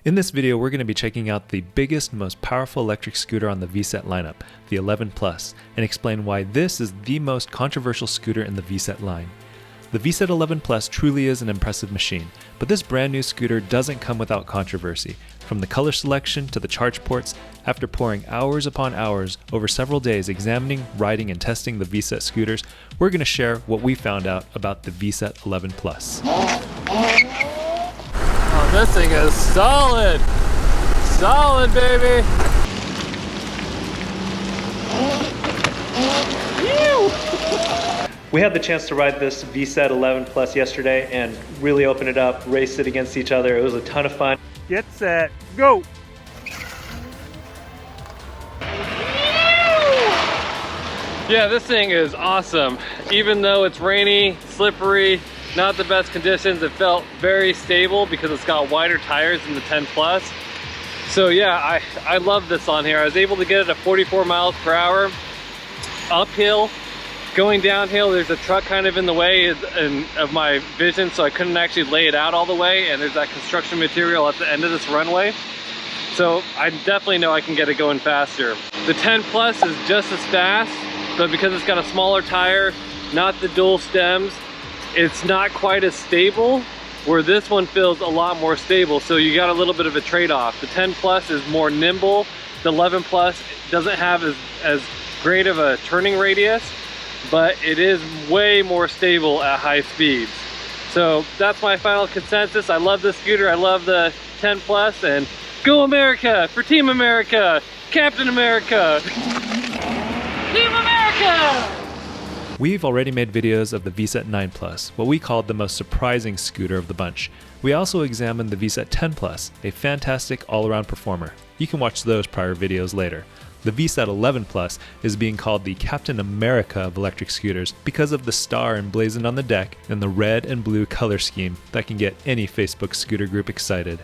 In this video, we're going to be checking out the biggest, most powerful electric scooter on the VSETT lineup, the 11 Plus, and explain why this is the most controversial scooter in the VSETT line. The VSETT 11 Plus truly is an impressive machine, but this brand new scooter doesn't come without controversy. From the color selection to the charge ports, after pouring hours upon hours over several days examining, riding, and testing the VSETT scooters, we're going to share what we found out about the VSETT 11 Plus. Oh, this thing is solid! Solid, baby! We had the chance to ride this VSETT 11 Plus yesterday and really open it up, race it against each other. It was a ton of fun. Get set, go! Yeah, this thing is awesome. Even though it's rainy, slippery, not the best conditions, it felt very stable because it's got wider tires than the 10 Plus. So yeah, I love this on here. I was able to get it at 44 miles per hour, uphill. Going downhill, there's a truck kind of in the way of my vision, so I couldn't actually lay it out all the way, and there's that construction material at the end of this runway. So I definitely know I can get it going faster. The 10 Plus is just as fast, but because it's got a smaller tire, not the dual stems, it's not quite as stable, where this one feels a lot more stable, so you got a little bit of a trade-off. The 10 Plus is more nimble. The 11 Plus doesn't have as great of a turning radius, but it is way more stable at high speeds. So that's my final consensus. I love this scooter, I love the 10 Plus, and go America for Team America, Captain America, Team America! We've already made videos of the VSETT 9 Plus, what we called the most surprising scooter of the bunch. We also examined the VSETT 10 Plus, a fantastic all-around performer. You can watch those prior videos later. The VSETT 11 Plus is being called the Captain America of electric scooters because of the star emblazoned on the deck and the red and blue color scheme that can get any Facebook scooter group excited.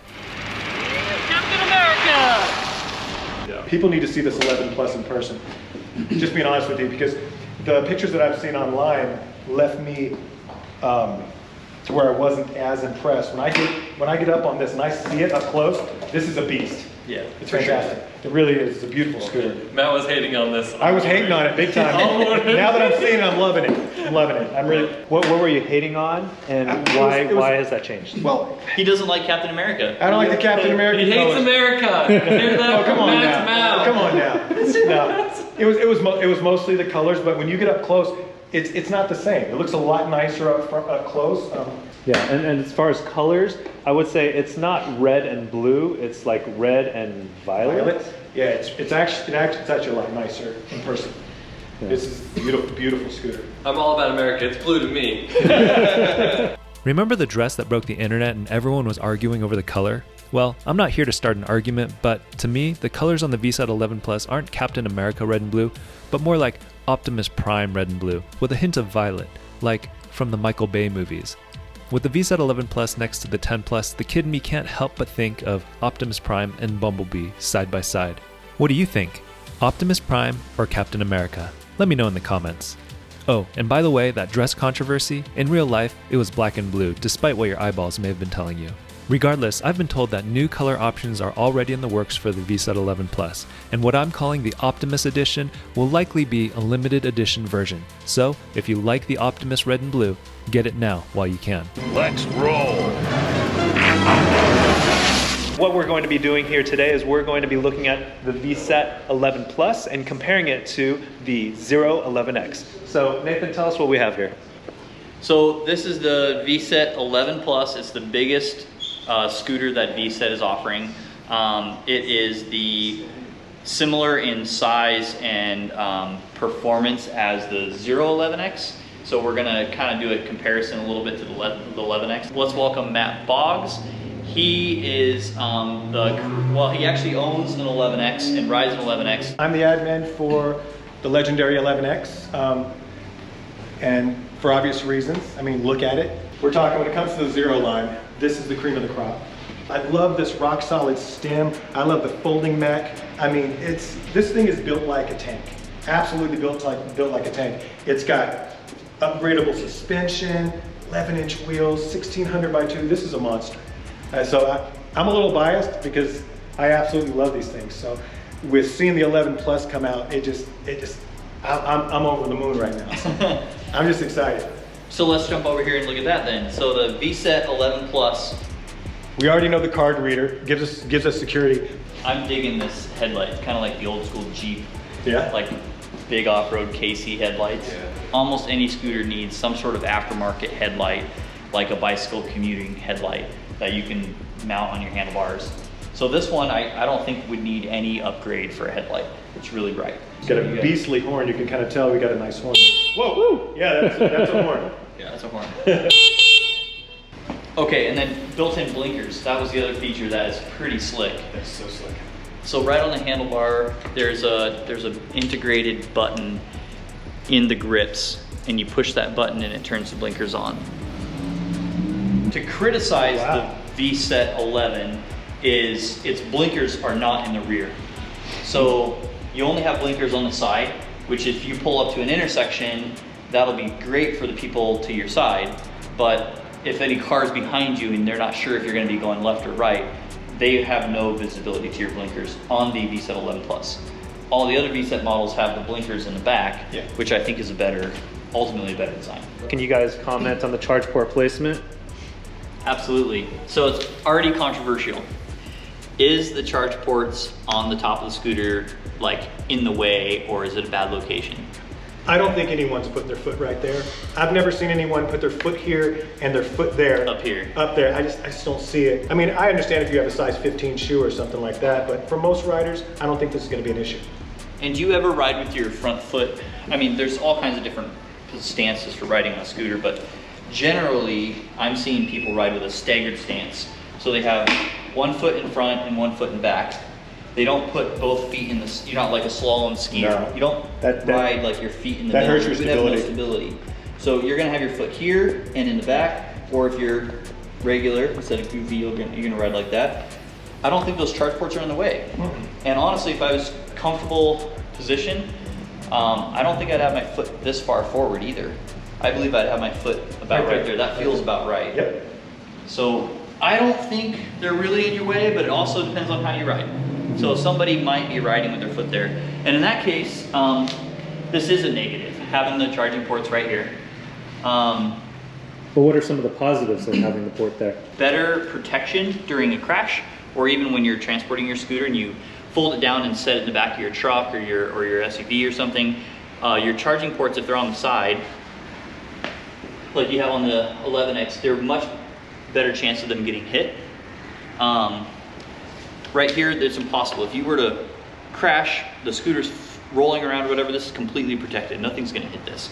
Captain America! Yeah. People need to see this 11 Plus in person. Just being honest with you, because the pictures that I've seen online left me to where I wasn't as impressed. When I get up on this and I see it up close, this is a beast. Yeah, it's fantastic. It really is. It's a beautiful scooter. Matt was hating on this. I was hating on it big time. Now that I'm seeing it, I'm loving it. I'm loving it. I'm really. What were you hating on, and why has that changed? Well, he doesn't like Captain America. I don't like the Captain America. He hates America. Hear that? Oh, come on Matt's now. mouth. Come on now. No, it was mostly the colors, but when you get up close, it's not the same. It looks a lot nicer up close. Yeah, and as far as colors, I would say it's not red and blue. It's like red and violet. Yeah, it's actually a lot nicer in person. Yeah. This is a beautiful, beautiful scooter. I'm all about America. It's blue to me. Remember the dress that broke the internet and everyone was arguing over the color? Well, I'm not here to start an argument, but to me, the colors on the VSETT 11 Plus aren't Captain America red and blue, but more like Optimus Prime red and blue, with a hint of violet, like from the Michael Bay movies. With the VSETT 11 Plus next to the 10 Plus, the kid in me can't help but think of Optimus Prime and Bumblebee side by side. What do you think? Optimus Prime or Captain America? Let me know in the comments. Oh, and by the way, that dress controversy, in real life, it was black and blue, despite what your eyeballs may have been telling you. Regardless, I've been told that new color options are already in the works for the VSETT 11 Plus, and what I'm calling the Optimus Edition will likely be a limited edition version. So, if you like the Optimus red and blue, get it now while you can. Let's roll! What we're going to be doing here today is we're going to be looking at the VSETT 11 Plus and comparing it to the 011X. So, Nathan, tell us what we have here. So this is the VSETT 11 Plus. It's the biggest scooter that VSETT is offering. It is similar in size and performance as the 011X. So we're gonna kind of do a comparison a little bit to the 11X. Let's welcome Matt Boggs. He is he actually owns an 11X and rides an 11X. I'm the admin for the legendary 11X, and for obvious reasons. I mean, look at it. We're talking, when it comes to the Zero line, this is the cream of the crop. I love this rock solid stem. I love the folding mech. I mean, this thing is built like a tank. Absolutely built like a tank. It's got upgradable suspension, 11-inch wheels, 1600 by 2. This is a monster. So I'm a little biased because I absolutely love these things. So with seeing the 11 Plus come out, I'm over the moon right now. So I'm just excited. So let's jump over here and look at that then. So the VSETT 11 Plus. We already know the card reader gives us security. I'm digging this headlight. It's kind of like the old school Jeep. Yeah. Like big off-road KC headlights. Yeah. Almost any scooter needs some sort of aftermarket headlight, like a bicycle commuting headlight that you can mount on your handlebars. So this one, I don't think would need any upgrade for a headlight. It's really bright. It's got a beastly horn. You can kind of tell we got a nice horn. Whoa! Woo. Yeah, that's a horn. Yeah, that's a horn. Okay, and then built-in blinkers. That was the other feature that is pretty slick. That's so slick. So right on the handlebar, there's an integrated button in the grips, and you push that button and it turns the blinkers on. To criticize the VSETT 11 is its blinkers are not in the rear. So you only have blinkers on the side, which if you pull up to an intersection, that'll be great for the people to your side, but if any car's behind you and they're not sure if you're going to be going left or right, they have no visibility to your blinkers on the VSETT 11 Plus. All the other VSETT models have the blinkers in the back, which I think is ultimately a better design. Can you guys comment on the charge port placement? Absolutely. So it's already controversial. Is the charge ports on the top of the scooter like in the way, or is it a bad location? I don't think anyone's put their foot right there. I've never seen anyone put their foot here and their foot there. Up here. Up there. I just don't see it. I mean, I understand if you have a size 15 shoe or something like that, but for most riders, I don't think this is going to be an issue. And do you ever ride with your front foot? I mean, there's all kinds of different stances for riding on a scooter, but generally, I'm seeing people ride with a staggered stance. So they have one foot in front and one foot in back. They don't put both feet in the, you're not like a slalom skier. No, you don't ride like your feet in the middle. That hurts your stability. Have no stability. So you're gonna have your foot here and in the back, or if you're regular, instead of goofy, you're gonna ride like that. I don't think those charge ports are in the way. And honestly, if I was comfortable position, I don't think I'd have my foot this far forward either. I believe I'd have my foot about right there. That feels about right. Yep. So I don't think they're really in your way, but it also depends on how you ride. So somebody might be riding with their foot there. And in that case, this is a negative, having the charging ports right here. But what are some of the positives of having the port there? Better protection during a crash, or even when you're transporting your scooter and you fold it down and set it in the back of your truck or your SUV or something. Your charging ports, if they're on the side, like you have on the 11X, they're much better chance of them getting hit. Right here, it's impossible. If you were to crash, the scooter's rolling around or whatever, this is completely protected. Nothing's gonna hit this.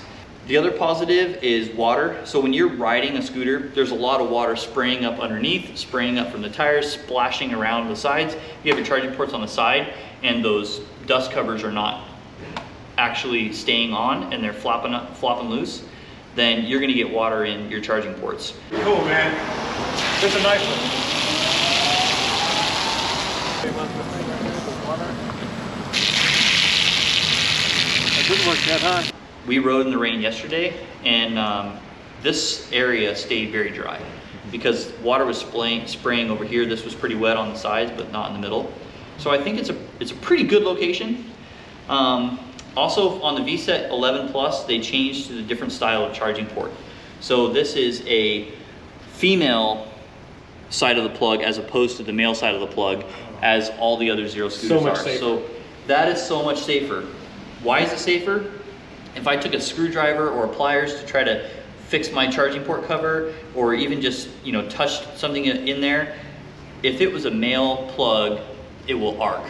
The other positive is water. So when you're riding a scooter, there's a lot of water spraying up underneath, spraying up from the tires, splashing around the sides. You have your charging ports on the side, and those dust covers are not actually staying on, and they're flopping loose, then you're gonna get water in your charging ports. Cool, man. That's a nice one. It didn't work yet, huh? We rode in the rain yesterday, and this area stayed very dry because water was spraying over here. This was pretty wet on the sides, but not in the middle. So I think it's a pretty good location. Also on the VSETT 11 Plus, they changed to the different style of charging port. So this is a female side of the plug as opposed to the male side of the plug, as all the other Zero scooters are. Safer. So that is so much safer. Why is it safer? If I took a screwdriver or pliers to try to fix my charging port cover, or even just touch something in there, if it was a male plug, it will arc.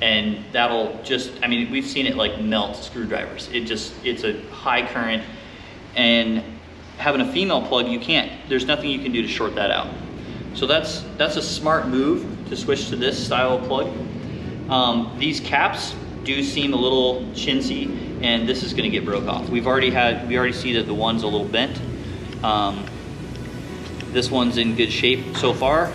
And that'll just, I mean, we've seen it like melt screwdrivers. It's a high current, and having a female plug, there's nothing you can do to short that out. So that's a smart move to switch to this style of plug. These caps do seem a little chintzy, and this is gonna get broke off. We already see that the one's a little bent. This one's in good shape so far.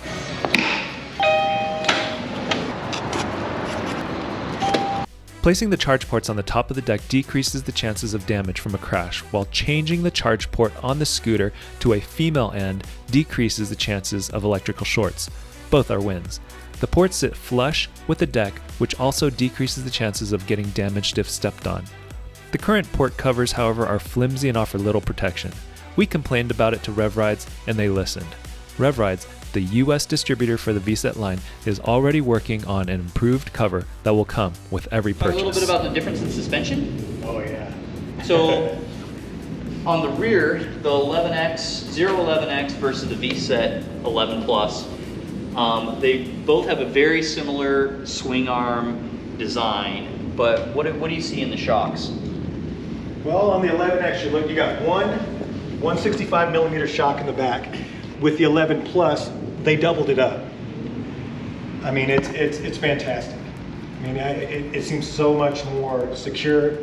Placing the charge ports on the top of the deck decreases the chances of damage from a crash, while changing the charge port on the scooter to a female end decreases the chances of electrical shorts. Both are wins. The ports sit flush with the deck, which also decreases the chances of getting damaged if stepped on. The current port covers, however, are flimsy and offer little protection. We complained about it to RevRides, and they listened. RevRides, the US distributor for the VSETT line, is already working on an improved cover that will come with every purchase. Talk a little bit about the difference in suspension. Oh yeah. So on the rear, the 011X versus the VSETT 11 Plus, they both have a very similar swing arm design, but what do you see in the shocks? Well, on the 11X, you got one 165 millimeter shock in the back. With the 11 Plus, they doubled it up. I mean, it's fantastic. I mean, it seems so much more secure,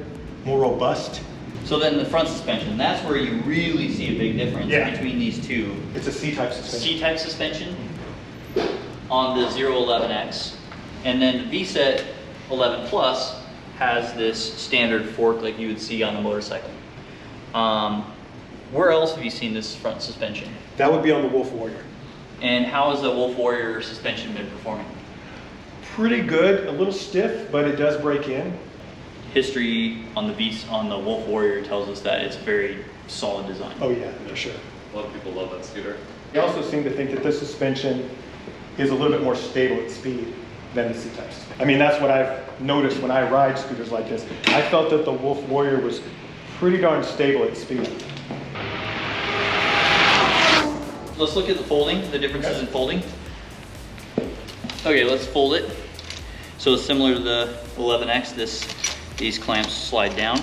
more robust. So then the front suspension, that's where you really see a big difference between these two. It's a C-type suspension. C-type suspension on the 011X, and then the VSETT 11 Plus has this standard fork like you would see on a motorcycle. Where else have you seen this front suspension? That would be on the Wolf Warrior. And how has the Wolf Warrior suspension been performing? Pretty good, a little stiff, but it does break in. History on the Wolf Warrior tells us that it's a very solid design. Oh yeah, for sure. A lot of people love that scooter. They also seem to think that this suspension is a little bit more stable at speed than the C-type suspension. I mean, that's what I've noticed when I ride scooters like this. I felt that the Wolf Warrior was pretty darn stable at speed. Let's look at the folding, the differences in folding. Okay, let's fold it. So similar to the 11X, these clamps slide down.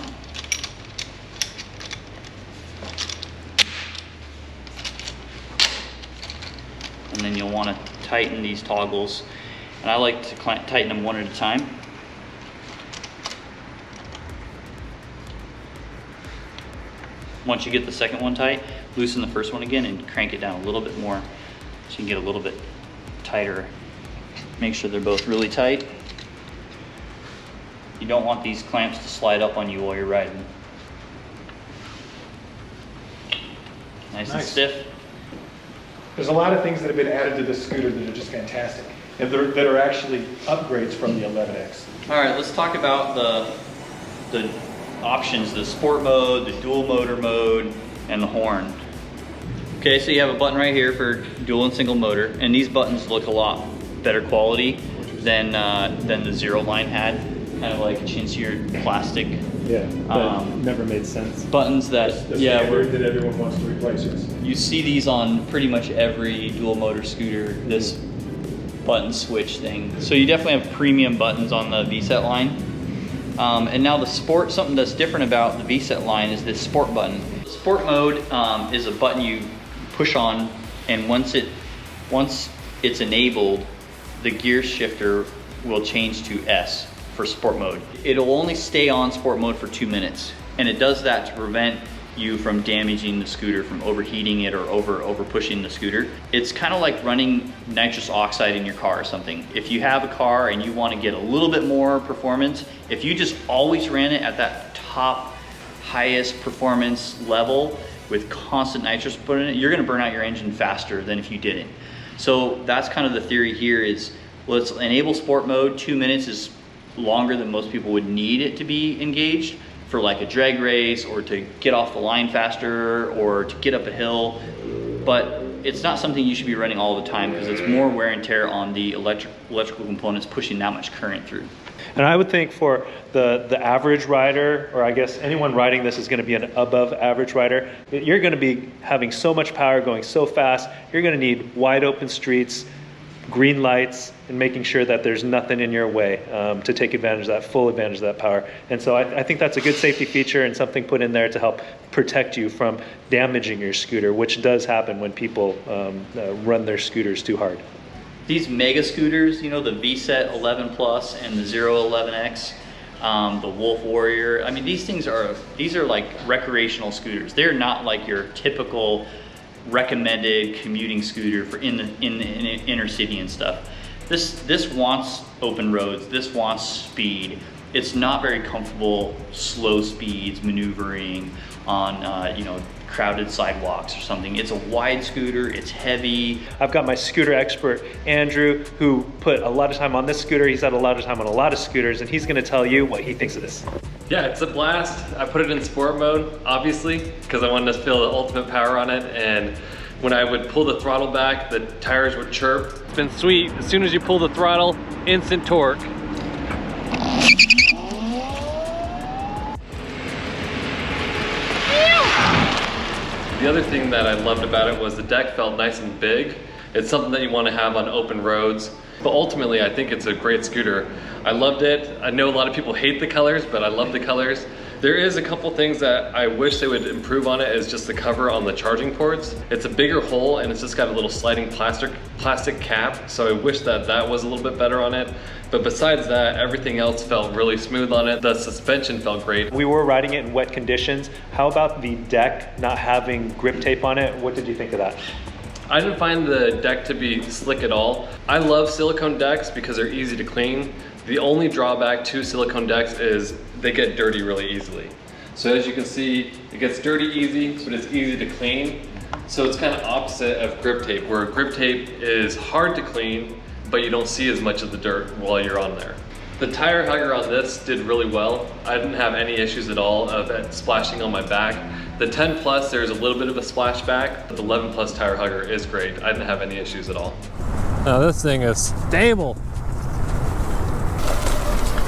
And then you'll want to tighten these toggles. And I like to tighten them one at a time. Once you get the second one tight, loosen the first one again and crank it down a little bit more so you can get a little bit tighter. Make sure they're both really tight. You don't want these clamps to slide up on you while you're riding. Nice and stiff. There's a lot of things that have been added to this scooter that are just fantastic, and that are actually upgrades from the 11X. All right, let's talk about the options, the sport mode, the dual motor mode, and the horn. Okay, so you have a button right here for dual and single motor, and these buttons look a lot better quality than the Zero line had. Kind of like chintzier plastic. Yeah, that never made sense. Buttons that, that everyone wants to replace. Yes. You see these on pretty much every dual motor scooter, this button switch thing. So you definitely have premium buttons on the VSETT line. And now the sport, something that's different about the VSETT line is this sport button. Sport mode is a button you push on, and once it's enabled, the gear shifter will change to S for sport mode. It'll only stay on sport mode for 2 minutes, and it does that to prevent you from damaging the scooter, from overheating it or over pushing the scooter. It's kind of like running nitrous oxide in your car or something. If you have a car and you want to get a little bit more performance, if you just always ran it at that top highest performance level with constant nitrous put in it, you're going to burn out your engine faster than if you didn't. So that's kind of the theory here is, let's enable sport mode. 2 minutes is longer than most people would need it to be engaged for like a drag race or to get off the line faster or to get up a hill. But it's not something you should be running all the time because it's more wear and tear on the electrical components pushing that much current through. And I would think for the average rider, or I guess anyone riding this is going to be an above average rider, you're going to be having so much power, going so fast, you're going to need wide open streets, green lights, and making sure that there's nothing in your way to take advantage of that, full advantage of that power. And so I think that's a good safety feature and something put in there to help protect you from damaging your scooter, which does happen when people run their scooters too hard. These mega scooters, you know, the VSETT 11 Plus and the 011X, the Wolf Warrior, I mean, these are like recreational scooters. They're not like your typical recommended commuting scooter for in the inner city and stuff. This wants open roads, this wants speed, it's not very comfortable, slow speeds, maneuvering on, you know, crowded sidewalks or something. It's a wide scooter, it's heavy. I've got my scooter expert, Andrew, who put a lot of time on this scooter. He's had a lot of time on a lot of scooters, and he's gonna tell you what he thinks of this. Yeah, it's a blast. I put it in sport mode, obviously, because I wanted to feel the ultimate power on it, and when I would pull the throttle back, the tires would chirp. It's been sweet. As soon as you pull the throttle, instant torque. The other thing that I loved about it was the deck felt nice and big. It's something that you want to have on open roads. But ultimately, I think it's a great scooter. I loved it. I know a lot of people hate the colors, but I love the colors. There is a couple things that I wish they would improve on it, is just the cover on the charging ports. It's a bigger hole and it's just got a little sliding plastic cap. So I wish that that was a little bit better on it. But besides that, everything else felt really smooth on it. The suspension felt great. We were riding it in wet conditions. How about the deck not having grip tape on it? What did you think of that? I didn't find the deck to be slick at all. I love silicone decks because they're easy to clean. The only drawback to silicone decks is they get dirty really easily. So as you can see, it gets dirty easy, but it's easy to clean. So it's kind of opposite of grip tape, where grip tape is hard to clean, but you don't see as much of the dirt while you're on there. The tire hugger on this did really well. I didn't have any issues at all of it splashing on my back. The 10 Plus, there's a little bit of a splashback, but the 11 Plus tire hugger is great. I didn't have any issues at all. Now this thing is stable.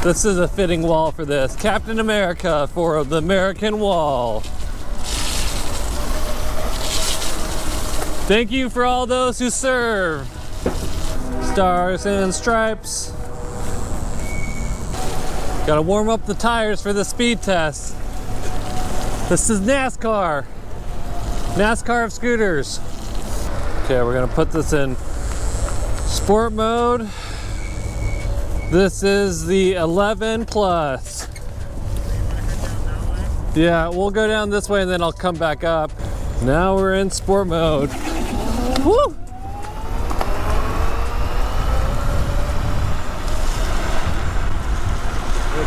This is a fitting wall for this. Captain America for the American wall. Thank you for all those who serve. Stars and stripes. Gotta warm up the tires for the speed test. This is NASCAR. NASCAR of scooters. Okay, we're gonna put this in sport mode. This is the 11 Plus. Yeah, we'll go down this way and then I'll come back up. Now we're in sport mode. Woo!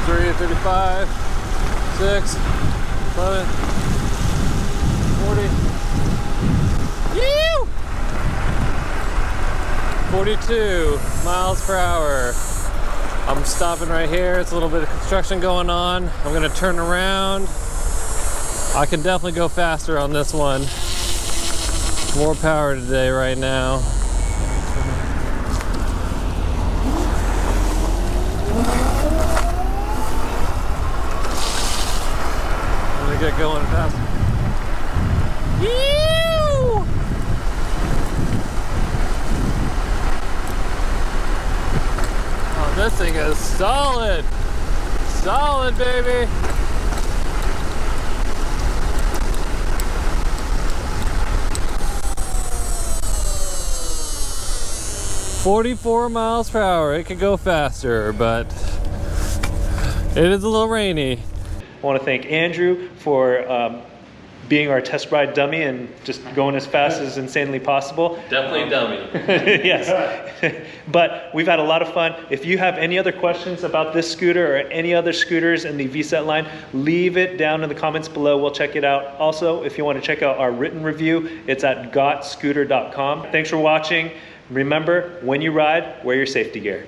Three, 35, 6, 7, 40. Yew! 42 miles per hour. I'm stopping right here. It's a little bit of construction going on. I'm gonna turn around. I can definitely go faster on this one. More power today right now. I'm gonna get going faster. Yew! Oh, this thing is solid. Solid, baby. "44 miles per hour. It could go faster, but it is a little rainy. I want to thank Andrew for being our test ride dummy and just going as fast as insanely possible. Definitely dummy. Yes, but we've had a lot of fun. If you have any other questions about this scooter or any other scooters in the VSETT line, leave it down in the comments below. We'll check it out. Also, if you want to check out our written review, it's at gotscooter.com. Thanks for watching. Remember, when you ride, wear your safety gear.